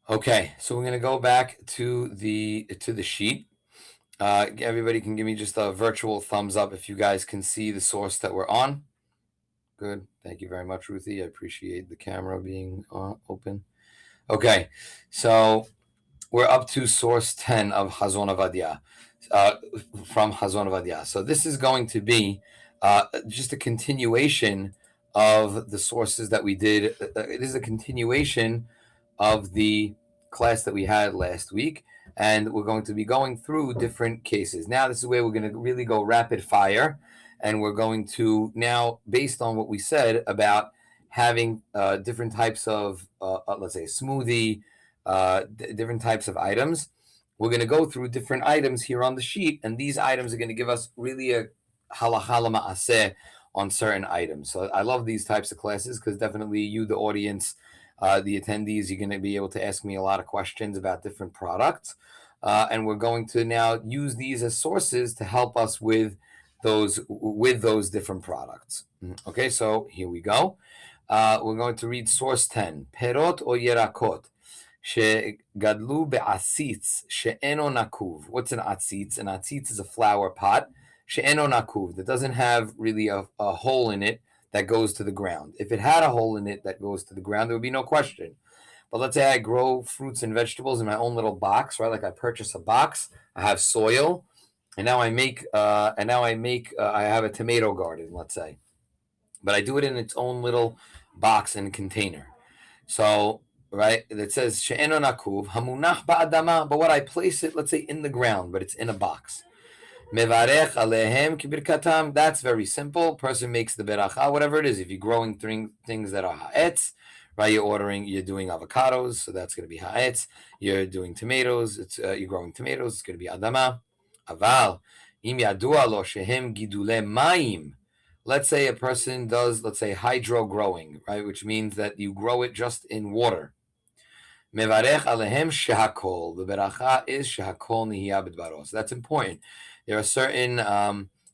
Okay, so we're going to go back to the sheet. Everybody can give me just a virtual thumbs up if you guys can see the source that we're on. Good. Thank you very much, Ruthie. I appreciate the camera being open. Okay, so we're up to source 10 of Hazon Avadia, from Hazon Avadia. So this is going to be just a continuation of the sources that we did. It is a continuation of the class that we had last week, and we're going to be going through different cases. Now, this is where we're going to really go rapid fire, and we're going to now, based on what we said about having different types of, let's say, smoothie, different types of items. We're going to go through different items here on the sheet, and these items are going to give us really a halacha ma'aseh on certain items. So I love these types of classes because definitely you, the audience, the attendees, you're going to be able to ask me a lot of questions about different products. And we're going to now use these as sources to help us with those different products. Okay, so here we go. We're going to read source 10. Perot or yerakot. שגדלו בעציץ שאינו נקוב. What's an atzitz? An atzitz is a flower pot. שאינו נקוב. That doesn't have really a hole in it that goes to the ground. If it had a hole in it that goes to the ground, there would be no question. But let's say I grow fruits and vegetables in my own little box, right? Like I purchase a box, I have soil, and now I have a tomato garden, let's say. But I do it in its own little box and container. So right? That says she'eno nakuv hamunach ba'adama, but what I place it, let's say, in the ground, but it's in a box. Mevarech alehem kibirkatam. That's very simple. Person makes the beracha, whatever it is. If you're growing things that are ha'etz, right? You're doing avocados, so that's going to be ha'etz. You're doing tomatoes. You're growing tomatoes. It's going to be adama. Aval im yadua lo shehem gidule mayim. Let's say a person does, let's say, hydro growing, right? Which means that you grow it just in water. Mevarech alehem shehakol. The beracha is shehakol nihya b'dvaros. That's important. There are certain,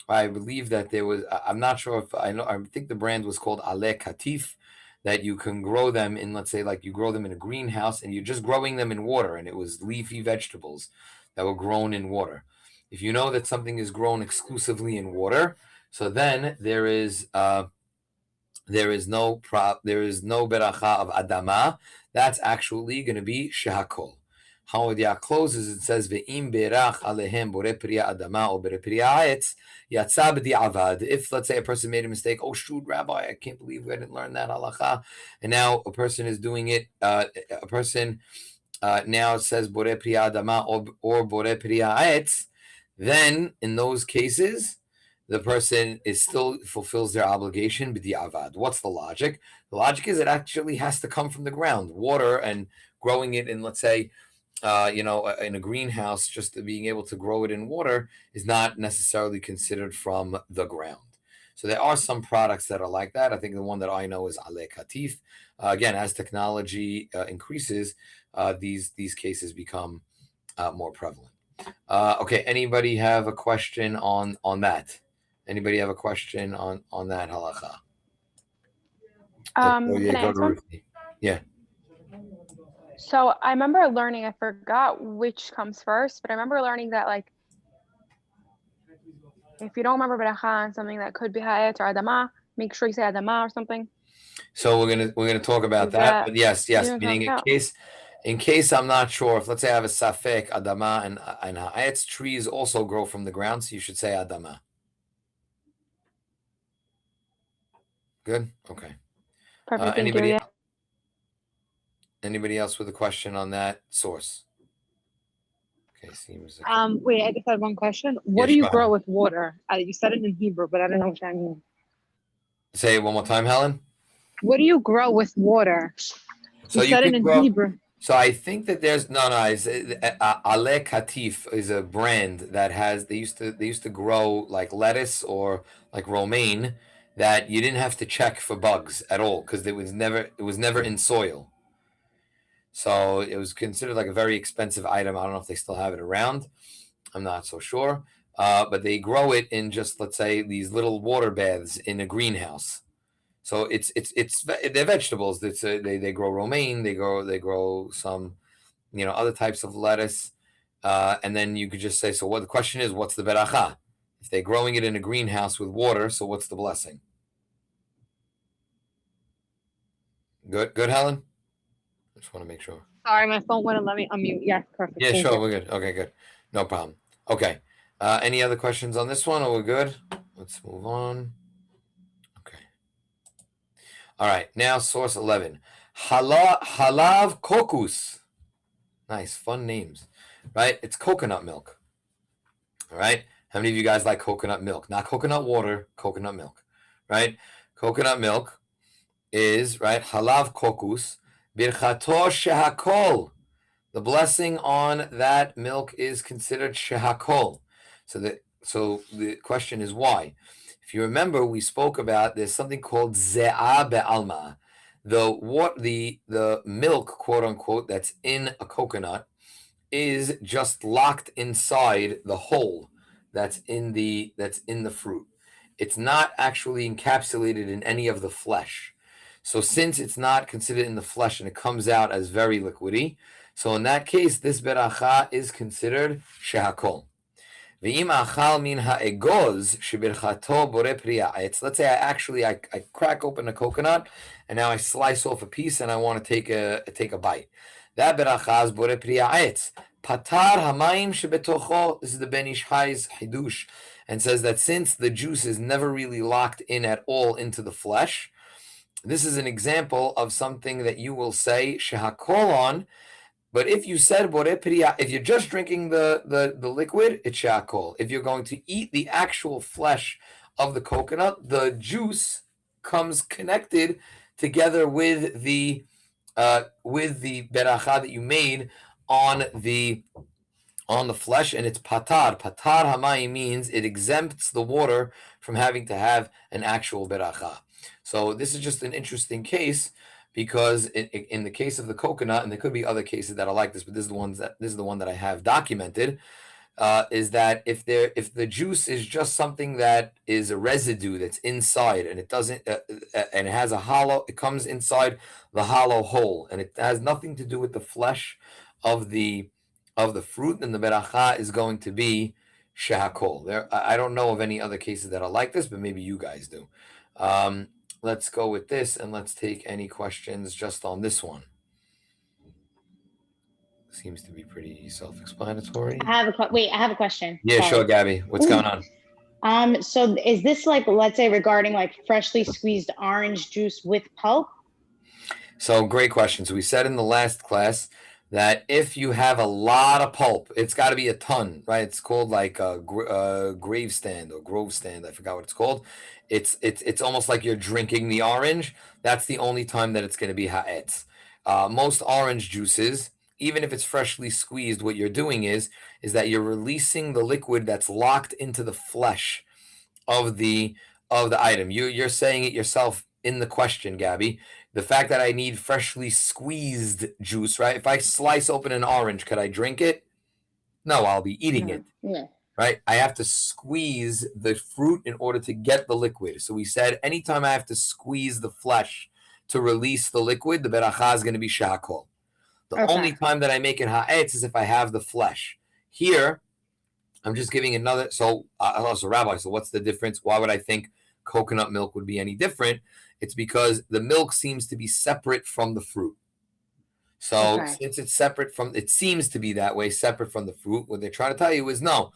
I believe that there was, I'm not sure if, I think the brand was called Ale Katif, that you can grow them in, let's say, like you grow them in a greenhouse and you're just growing them in water, and it was leafy vegetables that were grown in water. If you know that something is grown exclusively in water, so then there is no beracha of adama. That's actually going to be shehakol. How Odia closes, it says ve'im berach alehem bore priya adama or bore priya ha'etz yatsa b'di'avad. If, let's say, a person made a mistake, oh shoot, Rabbi, I can't believe we didn't learn that halacha, and now a person is doing it. A person now says bore priya adama or bore priya ha'etz. Then in those cases, the person is still fulfills their obligation b'di'avad. What's the logic? The logic is it actually has to come from the ground. Water and growing it in, let's say, in a greenhouse, just being able to grow it in water is not necessarily considered from the ground. So there are some products that are like that. I think the one that I know is Ale Katif. Again, as technology increases, these cases become more prevalent. Okay, anybody have a question on that? Anybody have a question on that halacha? Can I answer? Yeah. So I remember learning, I forgot which comes first, but I remember learning that, like, if you don't remember beracha on something that could be ha'etz or adama, make sure you say adama or something. So we're gonna talk about that. But yes, meaning in case I'm not sure, if let's say I have a safek adama and ha'etz, trees also grow from the ground, so you should say adama. Good. Okay. Perfect. Anybody else with a question on that source? Okay, seems. Wait, I just had one question. What do you grow with water? You said it in Hebrew, but I don't know what that means. Say it one more time, Helen. What do you grow with water? So you said it in Hebrew. So I think that there's it's Ale Katif is a brand that has they used to grow like lettuce or like romaine that you didn't have to check for bugs at all because it was never in soil. So it was considered like a very expensive item. I don't know if they still have it around. I'm not so sure. But they grow it in just, let's say, these little water baths in a greenhouse. So they're vegetables. They grow romaine. They grow some other types of lettuce. And then you could just say, so what the question is, what's the beracha? If they're growing it in a greenhouse with water, so what's the blessing? Good, Helen? I just want to make sure. Sorry, my phone wouldn't let me unmute. Yes, perfect. Yeah, Thank sure, you. we're good. Okay, good. No problem. Okay. Any other questions on this one, or we're good? Let's move on. Okay. All right, now source 11. Halav kokus. Nice, fun names, right? It's coconut milk. All right. How many of you guys like coconut milk? Not coconut water, coconut milk, right? Coconut milk is, right, halav kokus, birchato shehakol. The blessing on that milk is considered shehakol. So the question is why? If you remember, we spoke about there's something called ze'ah be'alma. The milk, quote unquote, that's in a coconut is just locked inside the hole that's in the fruit. It's not actually encapsulated in any of the flesh. So since it's not considered in the flesh and it comes out as very liquidy, so in that case, this beracha is considered shehakol. Ve'im achal min ha'egoz shebirchato bore pri ha'etz. Let's say I crack open a coconut and now I slice off a piece and I want to take a bite. That beracha is bore pri ha'etz. Patar hamayim shebetocho. This is the Ben Ish Hai's hidush, and says that since the juice is never really locked in at all into the flesh, this is an example of something that you will say shehakol on. But if you said bore priya, if you're just drinking the liquid, it's shehakol. If you're going to eat the actual flesh of the coconut, the juice comes connected together with the beracha that you made on the flesh, and it's patar. Patar hamayim means it exempts the water from having to have an actual beracha. So this is just an interesting case, because in the case of the coconut, and there could be other cases that are like this, but this is the one that I have documented, is that if the juice is just something that is a residue that's inside, and it doesn't and it has a hollow, it comes inside the hollow hole, and it has nothing to do with the flesh of the fruit, then the beracha is going to be shehakol. I don't know of any other cases that are like this, but maybe you guys do. Let's go with this, and let's take any questions just on this one. Seems to be pretty self-explanatory. I have a question. Yeah, Sorry. sure, Gabby. What's going on? So is this like, let's say, regarding like freshly squeezed orange juice with pulp? So great question. So we said in the last class that if you have a lot of pulp, it's got to be a ton, right? It's called like a grave stand or grove stand. I forgot what it's called. It's almost like you're drinking the orange. That's the only time that it's going to be ha'etz. Most orange juices, even if it's freshly squeezed, what you're doing is that you're releasing the liquid that's locked into the flesh of the item. You're saying it yourself in the question, Gabby. The fact that I need freshly squeezed juice, right? If I slice open an orange, could I drink it? No, I'll be eating it. Yeah. Right? I have to squeeze the fruit in order to get the liquid. So we said anytime I have to squeeze the flesh to release the liquid, the beracha is going to be shehakol. The only time that I make it ha'etz is if I have the flesh. Here, I'm just giving another. So, Rabbi, so what's the difference? Why would I think coconut milk would be any different? It's because the milk seems to be separate from the fruit. So since it's separate from, it seems to be that way, separate from the fruit. What they're trying to tell you is no.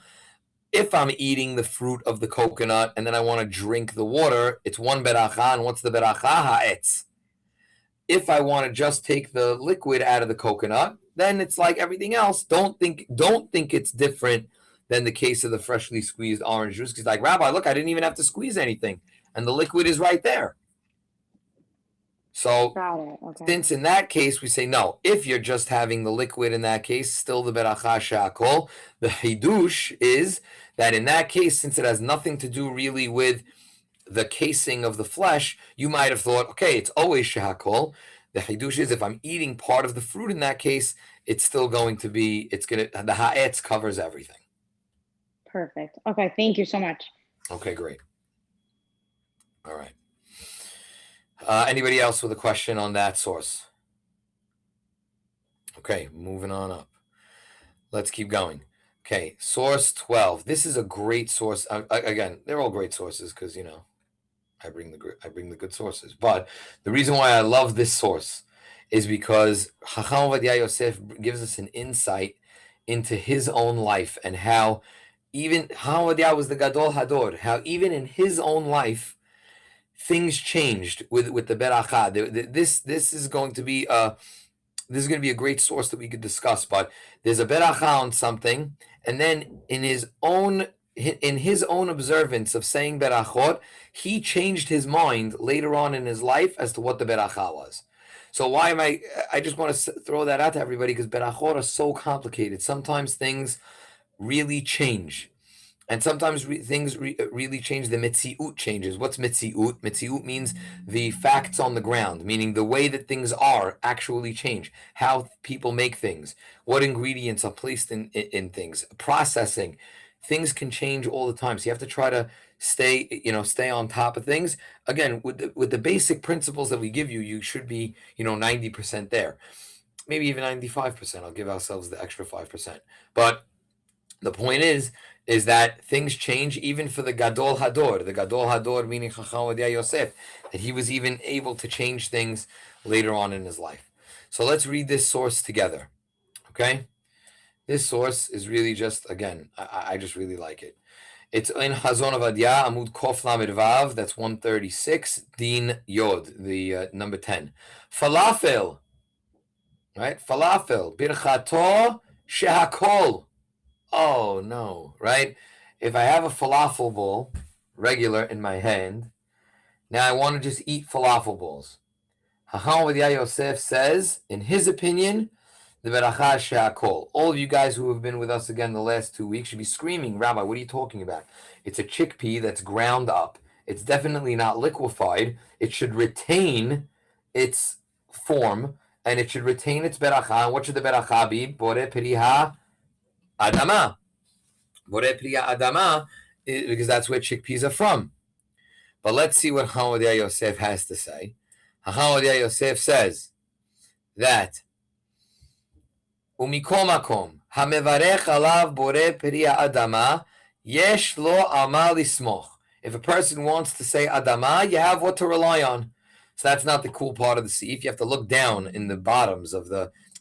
If I'm eating the fruit of the coconut and then I want to drink the water, it's one beracha. And what's the beracha? Ha'etz. If I want to just take the liquid out of the coconut, then it's like everything else. Don't think it's different than the case of the freshly squeezed orange juice. Because like, Rabbi, look, I didn't even have to squeeze anything, and the liquid is right there. So since in that case we say no, if you're just having the liquid in that case, still the beracha shehakol. The hidush is that in that case, since it has nothing to do really with the casing of the flesh, you might have thought, okay, it's always shehakol. The hidush is if I'm eating part of the fruit in that case, it's still going to be, the ha'etz covers everything. Perfect. Okay, thank you so much. Okay, great. All right. Anybody else with a question on that source? Okay, moving on up. Let's keep going. Okay, source 12. This is a great source. Again, they're all great sources because, I bring the good sources. But the reason why I love this source is because Chacham Ovadia Yosef gives us an insight into his own life and how even Chacham Ovadia was the Gadol Hador, how even in his own life things changed with the beracha. This is going to be a great source that we could discuss. But there's a beracha on something, and then in his own observance of saying berachot, he changed his mind later on in his life as to what the beracha was. So why am I just want to throw that out to everybody because berachot are so complicated. Sometimes things really change. And sometimes things really change. The metziut changes. What's metziut? Metziut means the facts on the ground, meaning the way that things are actually change. How people make things, what ingredients are placed in things, processing. Things can change all the time. So you have to try to stay on top of things. Again, with the basic principles that we give you, you should be 90% there, maybe even 95%. I'll give ourselves the extra 5%. But the point is that things change even for the Gadol Hador. The Gadol Hador meaning Chacham Ovadia Yosef, that he was even able to change things later on in his life. So let's read this source together. Okay? This source is really just, again, I just really like it. It's in Hazon Ovadia, Amud Kof Lamed Vav, that's 136, Din Yod, the number 10. Falafel, right? Falafel, Birchato Shehakol. Oh no, right? If I have a falafel bowl, regular in my hand, now I want to just eat falafel bowls. Chacham Ovadia Yosef says, in his opinion, the beracha she'akol. All of you guys who have been with us again the last 2 weeks should be screaming, Rabbi, what are you talking about? It's a chickpea that's ground up. It's definitely not liquefied. It should retain its form, and it should retain its beracha. And what should the beracha be? Borei Priha Adama. Borei Priya Adama, because that's where chickpeas are from. But let's see what Chacham Ovadia Yosef has to say. Chacham Ovadia Yosef says that Umikol makom hamevarech alav borei Priya Adama yesh lo amal lismoch. If a person wants to say Adama, you have what to rely on. So that's not the cool part of the seif. You have to look down in the bottoms of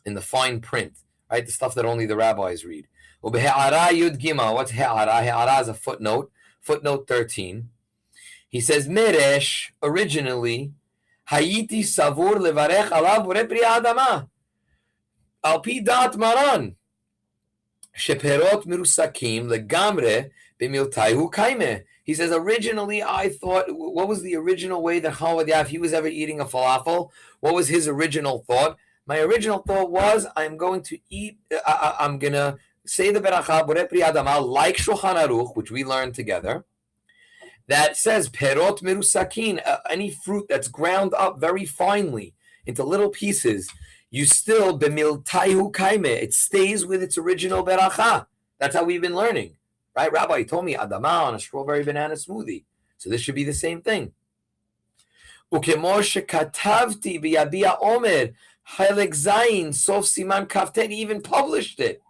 in the fine print, right? The stuff that only the rabbis read. Ubehe'ara yud gima. What's he'ara? He'ara is a footnote. Footnote 13. He says, Meresh, originally, Hayiti savur levarech alav borei Priya Adama. Al pi dat maran. Sheperot mirusakim legamre b'miltaihu kaime. He says, originally, I thought, what was the original way that Chacham Ovadia, if he was ever eating a falafel, what was his original thought? My original thought was, I'm going to eat, I'm going to say the beracha borei Priya Adama like Shulchan Aruch, which we learned together, that says perot mirusakin, any fruit that's ground up very finely into little pieces, you still b'miltaihu kaime, it stays with its original beracha. That's how we've been learning, right? Rabbi told me adama on a strawberry banana smoothie, so this should be the same thing. Ukemo shekatavti b'Yabia Omer Halek Zayin Sof Siman Kaftet. He even published it.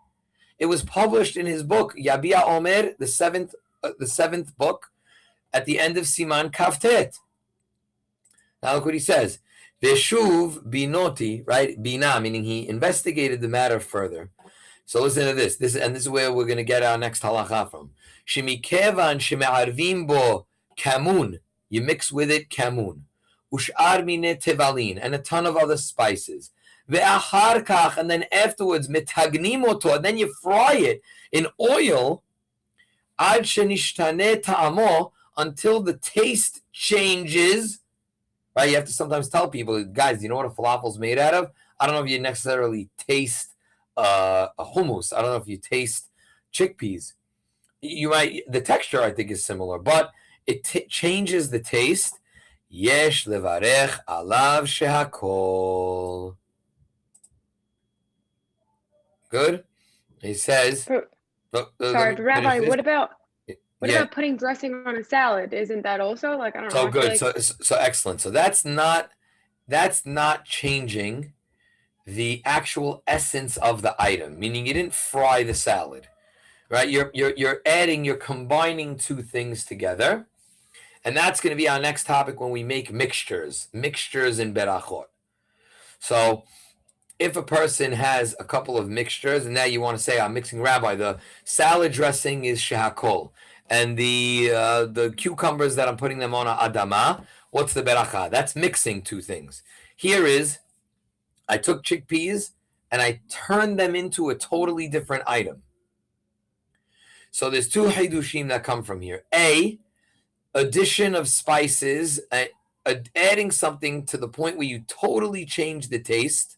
It was published in his book Yabia Omer, the seventh book, at the end of Siman Kaftet. Now look what he says. Veshuv binoti, right? Bina, meaning he investigated the matter further. So listen to this. This is where we're going to get our next halacha from. Shemikevan sheme'arvim bo kamun. You mix with it kamun. Ush'ar mine tevalin, and a ton of other spices. Ve'achar kach, and then afterwards metagnim oto, and then you fry it in oil. Ad shenishtane ta'amo, until the taste changes. Right? You have to sometimes tell people, guys, you know what a falafel is made out of? I don't know if you necessarily taste a hummus. I don't know if you taste chickpeas. You might. The texture, I think, is similar, but it changes the taste. Yesh levarech alav shehakol. Good. He says. Sorry, Rabbi. What about putting dressing on a salad? Isn't that also like, I don't know? So good. So excellent. So that's not changing the actual essence of the item, meaning you didn't fry the salad, right? You're combining two things together. And that's going to be our next topic when we make mixtures in berachot. So if a person has a couple of mixtures, and now you want to say, I'm mixing, Rabbi, the salad dressing is shehakol, and the cucumbers that I'm putting them on adama, what's the beracha? That's mixing two things. Here is, I took chickpeas and I turned them into a totally different item. So there's two hidushim that come from here. Addition of spices, adding something to the point where you totally change the taste.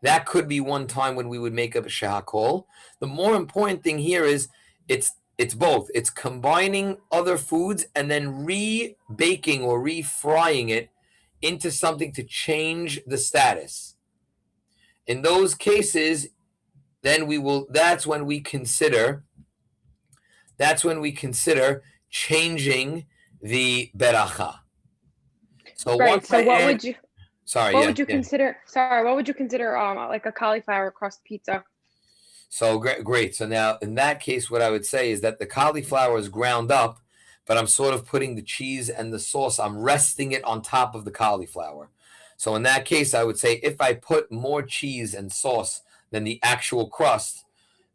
That could be one time when we would make up a shehakol. The more important thing here is it's both. It's combining other foods and then re-baking or re-frying it into something to change the status. In those cases, then that's when we consider changing the beracha. So right. So what would you? Sorry. What would you consider? Sorry, what would you consider? Like a cauliflower crust pizza. So great. So now, in that case, what I would say is that the cauliflower is ground up, but I'm sort of putting the cheese and the sauce. I'm resting it on top of the cauliflower. So in that case, I would say if I put more cheese and sauce than the actual crust,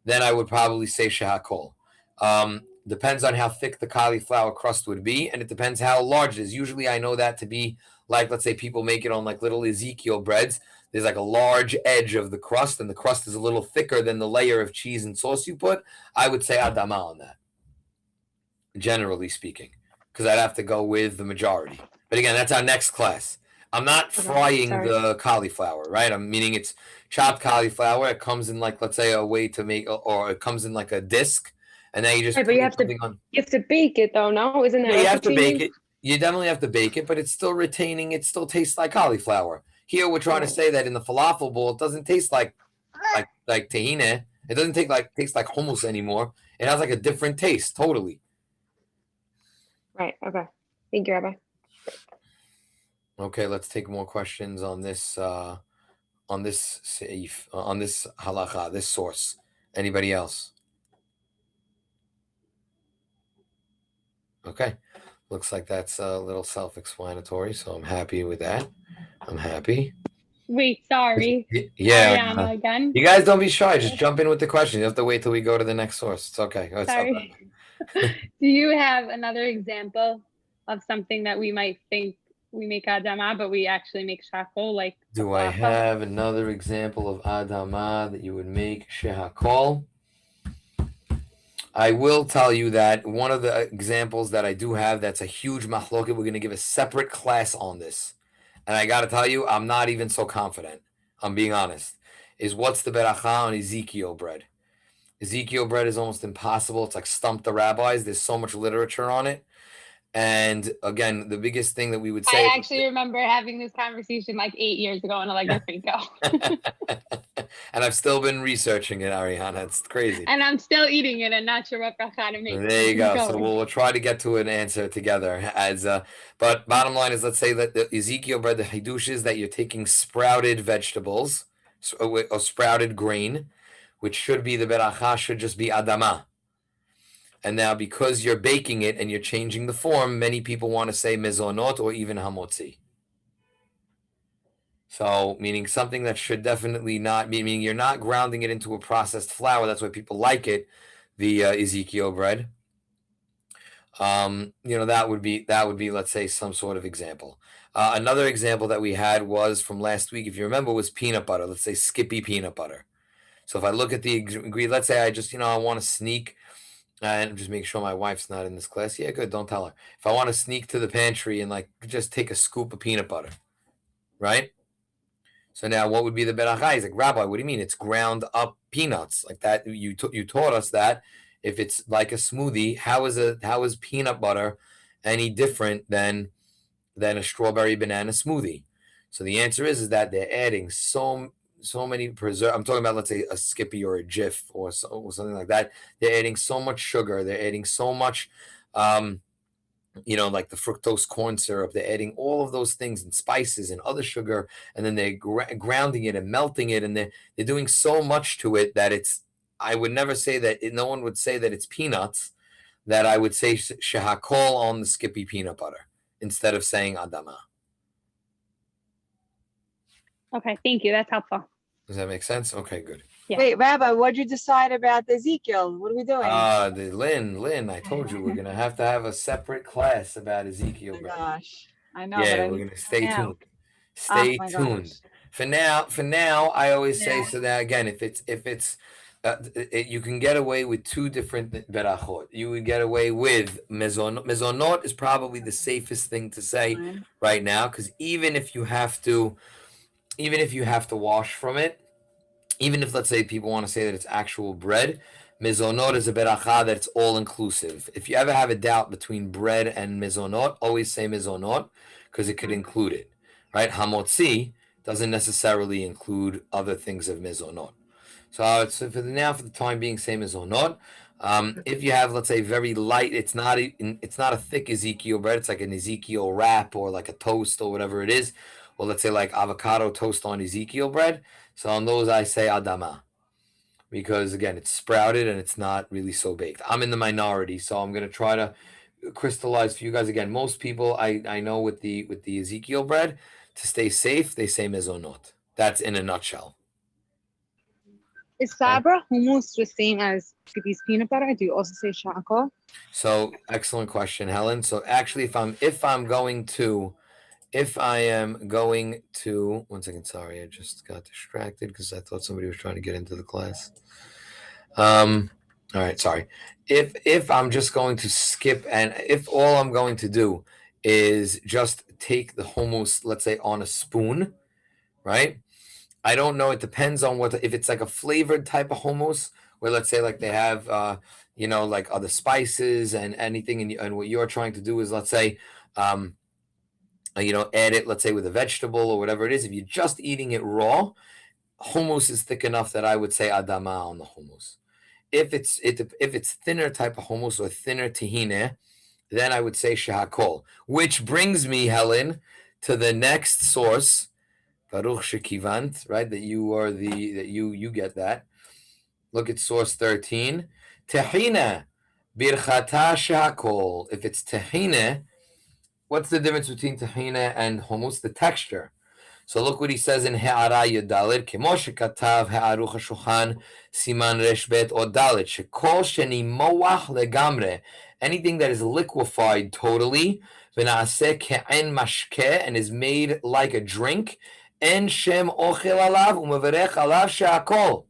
then I would probably say shehakol. Depends on how thick the cauliflower crust would be, and it depends how large it is. Usually I know that to be like, let's say people make it on like little Ezekiel breads. There's like a large edge of the crust, and the crust is a little thicker than the layer of cheese and sauce you put. I would say adama on that, generally speaking, because I'd have to go with the majority. But again, that's our next class. I'm not frying the cauliflower, right? I'm meaning it's chopped cauliflower. It comes in like, let's say, a way to make, or it comes in like a disc. And then you just but you have to bake it though, no? Isn't that? Yeah, you have to bake it. You definitely have to bake it, but it's still retaining. It still tastes like cauliflower. Here, we're trying to say that in the falafel bowl, it doesn't taste like tahini. It doesn't taste like hummus anymore. It has like a different taste, totally. Right. Okay. Thank you, Rabbi. Okay, let's take more questions on this seif, on this halacha, this source. Anybody else? Okay, looks like that's a little self-explanatory, so I'm happy with that. I'm happy. Wait, sorry. Yeah. Ariana again. You guys don't be shy. Just jump in with the question. You have to wait till we go to the next source. It's okay. Sorry. Do you have another example of something that we might think we make adama, but we actually make shehakol? Like, do I have another example of adama that you would make shehakol? I will tell you that one of the examples that I do have that's a huge mahloket, we're going to give a separate class on this. And I got to tell you, I'm not even so confident, I'm being honest, is what's the beracha on Ezekiel bread. Ezekiel bread is almost impossible. It's like stump the rabbis. There's so much literature on it. And again, the biggest thing that we would say... I actually remember having this conversation like 8 years ago in Allegra Frico. And I've still been researching it, Ariana. It's crazy. And I'm still eating it and not sure what bracha to make. There you go. So we'll try to get to an answer together. But bottom line is, let's say that the Ezekiel bread, the hidush is that you're taking sprouted vegetables or sprouted grain, which should be the beracha, should just be adama. And now because you're baking it and you're changing the form, many people want to say mezonot or even hamotzi. So meaning something that should definitely not, meaning you're not grounding it into a processed flour. That's why people like it, the Ezekiel bread. That would be, let's say, some sort of example. Another example that we had was from last week, if you remember, was peanut butter. Let's say Skippy peanut butter. So if I look at the ingredient, let's say I just, I want to sneak and just make sure my wife's not in this class. Yeah, good. Don't tell her. If I want to sneak to the pantry and like just take a scoop of peanut butter, right? So now what would be the beracha? He's like, Rabbi, what do you mean? It's ground up peanuts like that. You taught us that if it's like a smoothie, how is peanut butter any different than a strawberry banana smoothie? So the answer is that they're adding so many preserve. I'm talking about, let's say, a Skippy or a Jif or something like that. They're adding so much sugar. They're adding so much like the fructose corn syrup. They're adding all of those things and spices and other sugar, and then they're grounding it and melting it, and they're doing so much to it that I would never say that. No one would say that it's peanuts. That I would say shehakol on the Skippy peanut butter instead of saying adama. Okay, thank you. That's helpful. Does that make sense? Okay, good. Yeah. Wait, Rabbi, what'd you decide about Ezekiel? What are we doing? The Lynn, I told you we're gonna have to have a separate class about Ezekiel. Oh my gosh, I know. Yeah, but we're gonna stay tuned. Oh Stay my tuned. gosh. For now, I always say so that again, if it's you can get away with two different berachot. You would get away with mezonot. Mezonot is probably the safest thing to say right now, because even if you have to wash from it, even if let's say people want to say that it's actual bread, mezonot is a beracha that's all inclusive. If you ever have a doubt between bread and mezonot, always say mezonot because it could include it, right? Hamotzi doesn't necessarily include other things of mezonot. So for the time being, same as or not. If you have, let's say, very light, it's not a thick Ezekiel bread. It's like an Ezekiel wrap or like a toast or whatever it is. Or let's say like avocado toast on Ezekiel bread. So on those, I say adama, because again, it's sprouted and it's not really so baked. I'm in the minority, so I'm gonna try to crystallize for you guys. Again, most people I know with the Ezekiel bread, to stay safe, they say mezonot. That's in a nutshell. Is Sabra hummus the same as Skippy's peanut butter? Do you also say shako? So excellent question, Helen. So actually, if I am going to, 1 second, sorry, I just got distracted because I thought somebody was trying to get into the class. All right, sorry. If I'm just going to skip, and if all I'm going to do is just take the hummus, let's say on a spoon, right? I don't know. It depends on if it's like a flavored type of hummus, where let's say like they have, like other spices and anything. And what you're trying to do is, let's say, add it, let's say with a vegetable or whatever it is. If you're just eating it raw, hummus is thick enough that I would say adama on the hummus. If it's thinner type of hummus or thinner tahini, then I would say shehakol. Which brings me, Helen, to the next source. Baruch shekivant, right? That you get that. Look at source 13. Tahina birchata shehakol. If it's tahina, what's the difference between tahina and hummus? The texture. So look what he says in Ha'ara Yudalid. Kemo shekatav ha'aruch hashulchan siman reshbet or dalit shekol sheni moach legamre. Anything that is liquefied totally, v'naaseh ke'en mashke, and is made like a drink. En shem ochel alav umevarech alav she'akol.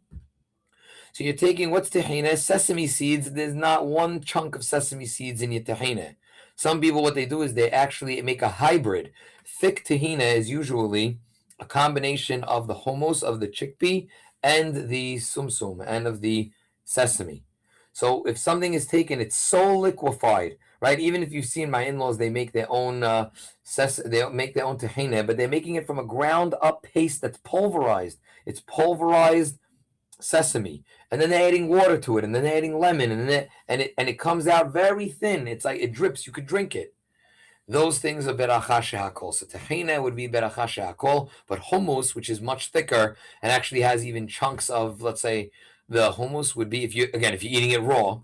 So you're taking, what's tahina? Sesame seeds. There's not one chunk of sesame seeds in your tahina. Some people, what they do is they actually make a hybrid. Thick tahina is usually a combination of the hummus, of the chickpea, and the sumsum, and of the sesame. So if something is taken, it's so liquefied, right? Even if you've seen my in-laws, they make their own tahina, but they're making it from a ground-up paste that's pulverized. It's pulverized sesame, and then they're adding water to it, and then they're adding lemon, and it comes out very thin. It's like it drips. You could drink it. Those things are beracha shehakol. So tahina would be beracha shehakol, but hummus, which is much thicker and actually has even chunks of, let's say, the hummus would be, if you're eating it raw,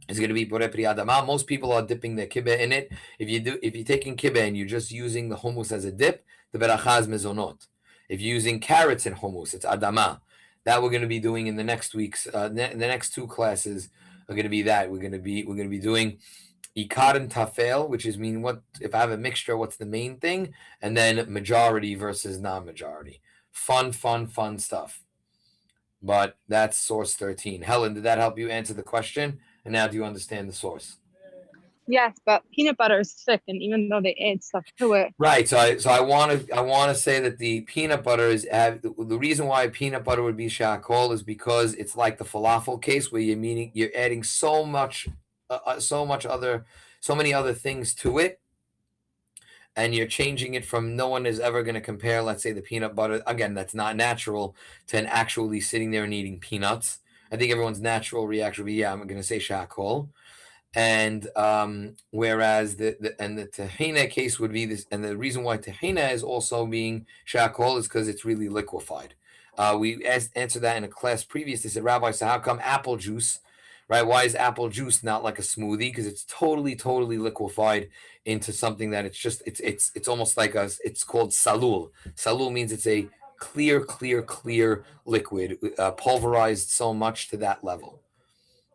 it's going to be borei pri adama. Most people are dipping their kibbeh in it. If you're taking kibbeh and you're just using the hummus as a dip, the beracha is mezonot. If you're using carrots in hummus, it's adama. That we're going to be doing in the next week's. The next two classes are going to be that we're going to be doing ikar and tafel, which is what if I have a mixture, what's the main thing, and then majority versus non-majority. Fun stuff. But that's source 13. Helen, did that help you answer the question? And now do you understand the source? Yes, but peanut butter is thick, and even though they add stuff to it, right? So I want to say that the peanut butter the reason why peanut butter would be shehakol is because it's like the falafel case where you're adding so many other things to it, and you're changing it from, no one is ever going to compare, let's say, the peanut butter, again, that's not natural, to an actually sitting there and eating peanuts. I think everyone's natural reaction would be, yeah, I'm going to say shehakol. And whereas the tahina case would be this, and the reason why tahina is also being shakol is because it's really liquefied. We answered that in a class previous. They said, Rabbi, so how come apple juice, right? Why is apple juice not like a smoothie? Because it's totally liquefied into something that it's almost like it's called salul. Salul means it's a clear liquid, pulverized so much to that level.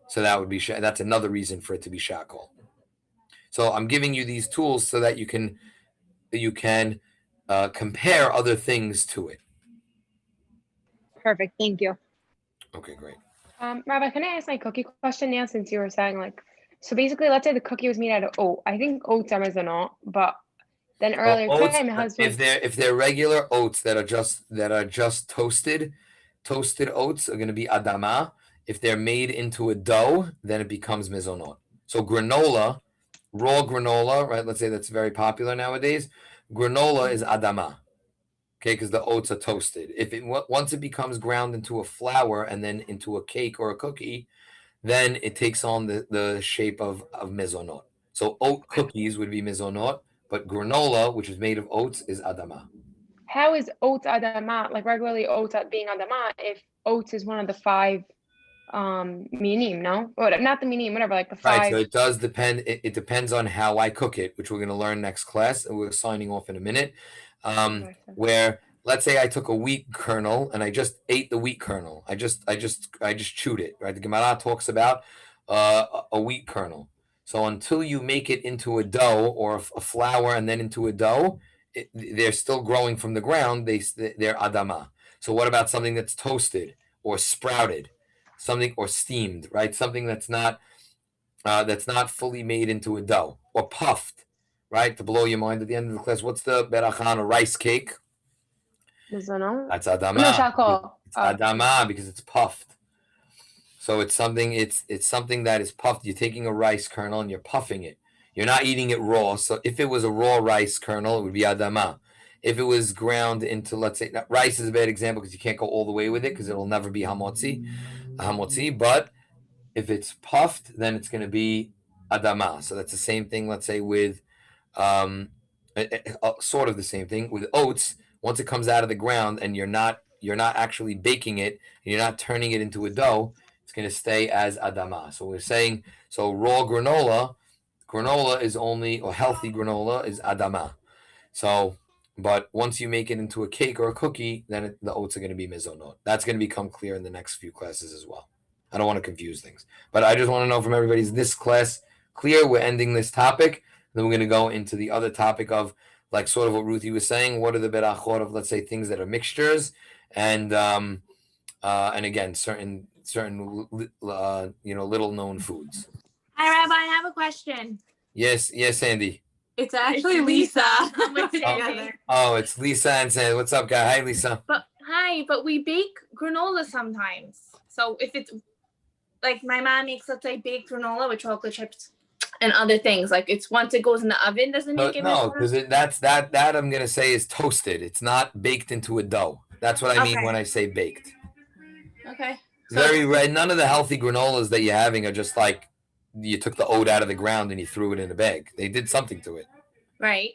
So that would be that's another reason for it to be shakol. So I'm giving you these tools so that you can compare other things to it. Perfect. Thank you. Okay, great. Rabbi, can I ask my cookie question now, since you were saying, like, so basically, let's say the cookie was made out of oat. I think oats are not, but then earlier today, my husband. If they're regular oats that are just toasted oats are going to be adama. If they're made into a dough, then it becomes mizonot. So granola, raw granola, right? Let's say that's very popular nowadays. Granola is adama. Okay, because the oats are toasted. Once it becomes ground into a flour and then into a cake or a cookie, then it takes on the shape of mezonot. So oat cookies would be mezonot, but granola, which is made of oats, is adama. How is oats adama, like regularly oats being adama, if oats is one of the 5 minim, no? Or not the minim, whatever, like the 5. Right, so it does depend. It depends on how I cook it, which we're going to learn next class, and we're signing off in a minute. Where let's say I took a wheat kernel and I just ate the wheat kernel. I just chewed it. Right, the Gemara talks about a wheat kernel. So until you make it into a dough or a flour and then into a dough, they're still growing from the ground. They're adama. So what about something that's toasted or sprouted, something or steamed, right? Something that's not fully made into a dough or puffed. Right, to blow your mind at the end of the class, what's the beracha on a rice cake? That's adama. No, shakol. It's adama because it's puffed. So it's something that is puffed. You're taking a rice kernel and you're puffing it. You're not eating it raw. So if it was a raw rice kernel, it would be adama. If it was ground into, let's say, rice is a bad example because you can't go all the way with it because it'll never be hamotzi. But if it's puffed, then it's going to be adama. So that's the same thing, let's say, with sort of the same thing with oats. Once it comes out of the ground and you're not actually baking it, and you're not turning it into a dough, it's going to stay as adama. So we're saying, so raw granola is only, or healthy granola is adama. So, but once you make it into a cake or a cookie, then the oats are going to be mezonot. That's going to become clear in the next few classes as well. I don't want to confuse things, but I just want to know from everybody, is this class clear? We're ending this topic. Then we're going to go into the other topic of, like, sort of what Ruthie was saying. What are the berachot of, let's say, things that are mixtures, and again, certain little known foods. Hi, Rabbi. I have a question. Yes, Sandy. It's actually Lisa. Oh, it's Lisa and Sandy. What's up, guy? Hi, Lisa. But we bake granola sometimes. So if it's like my mom makes, let's say, baked granola with chocolate chips and other things, like it's once it goes in the oven, doesn't make it. No, because that I'm gonna say is toasted. It's not baked into a dough. That's what I mean when I say baked. Okay. Very red. None of the healthy granolas that you're having are just like you took the oat out of the ground and you threw it in a bag. They did something to it. Right.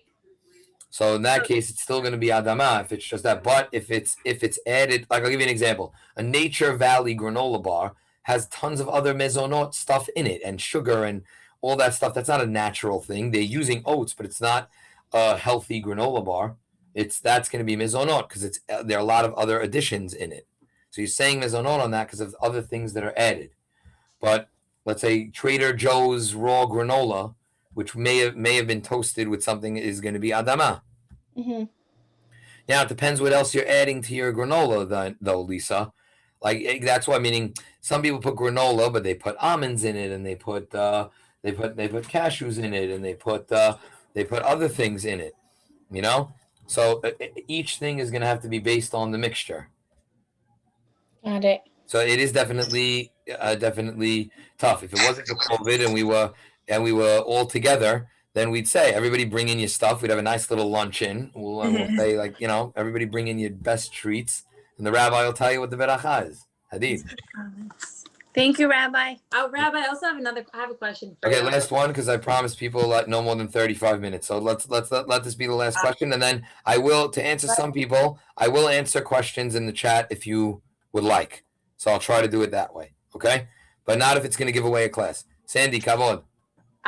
So in that case, it's still going to be adama if it's just that. But if it's added, like I'll give you an example. A Nature Valley granola bar has tons of other mezonot stuff in it and sugar and all that stuff. That's not a natural thing. They're using oats, but it's not a healthy granola bar. That's going to be mezonot because there are a lot of other additions in it. So you're saying mezonot on that because of other things that are added. But let's say Trader Joe's raw granola, which may have been toasted with something, is going to be adama. Mm-hmm. Now it depends what else you're adding to your granola, though, Lisa. Like that's why, meaning some people put granola, but they put almonds in it, and they put cashews in it, and they put other things in it. You know, so each thing is going to have to be based on the mixture. Got it. So it is definitely tough. If it wasn't for COVID and we were all together, then we'd say, everybody bring in your stuff. We'd have a nice little luncheon. We'll say, like, everybody bring in your best treats, and the rabbi will tell you what the beracha is. Hadid. Thank you, Rabbi. Oh, Rabbi, I also have I have a question for Okay, you. last one, because I promised people no more than 35 minutes. So let this be the last question, and then I will, to answer some people, I will answer questions in the chat if you would like. So I'll try to do it that way, okay? But not if it's going to give away a class. Sandy, come on.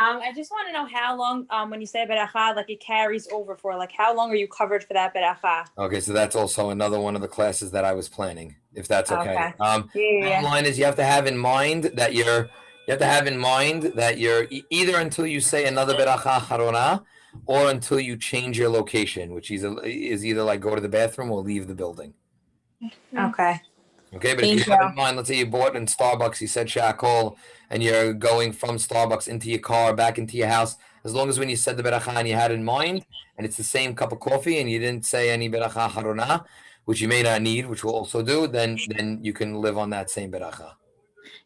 I just want to know how long, when you say beracha, like it carries over for, like how long are you covered for that beracha? Okay, so that's also another one of the classes that I was planning, if that's okay. Okay. Bottom Yeah. line is you have to have in mind that you're either until you say another beracha harona, or until you change your location, which is either like go to the bathroom or leave the building. Okay. Okay, but if you have in mind, let's say you bought in Starbucks, you said shakol, and you're going from Starbucks into your car, back into your house, as long as when you said the beracha and you had in mind, and it's the same cup of coffee, and you didn't say any beracha harona, which you may not need, which we'll also do, then you can live on that same beracha.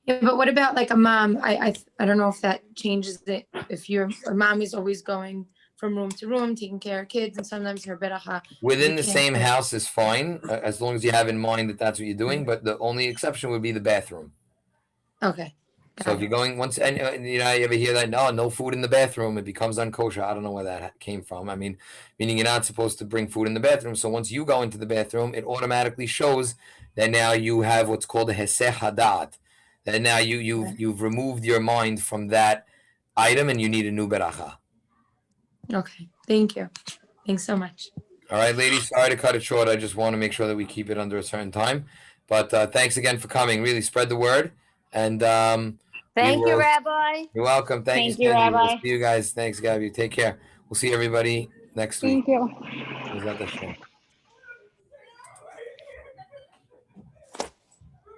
Yeah, but what about like a mom? I don't know if that changes it. If your mom is always going from room to room, taking care of kids, and sometimes her beracha Within the same house is fine, as long as you have in mind that that's what you're doing. But the only exception would be the bathroom. Okay. So if you're going once, and you ever hear that? No food in the bathroom, it becomes unkosher. I don't know where that came from. I mean, meaning you're not supposed to bring food in the bathroom. So once you go into the bathroom, it automatically shows that now you have what's called a heseh hadat. That now you've removed your mind from that item, and you need a new beracha. Okay. Thank you. Thanks so much. All right, ladies, sorry to cut it short. I just want to make sure that we keep it under a certain time. But thanks again for coming. Really spread the word. And Thank you, Rabbi. You're welcome. Thank you, Rabbi. We'll see you guys. Thanks, Gabby. Take care. We'll see everybody next week. Thank you. Bezrat Hashem.